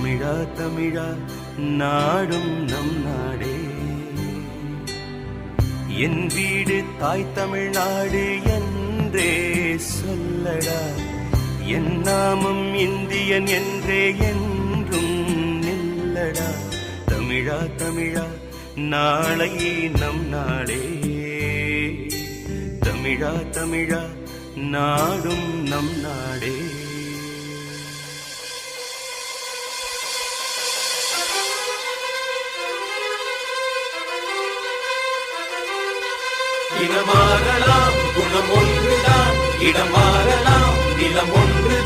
தமிழா தமிழா நாடும் நம் நாடே. என் வீடு தாய் தமிழ்நாடு என்றே சொல்லடா, என் நாமம் இந்தியன் என்றே என்றும் நில்லடா. தமிழா தமிழா நாளை நம் நாடே. தமிழா தமிழா நாடும் நம் நாடே. இனம் மாறலாம் குணம் ஒன்றுதான், இடம் மாறலாம் நிலம் ஒன்று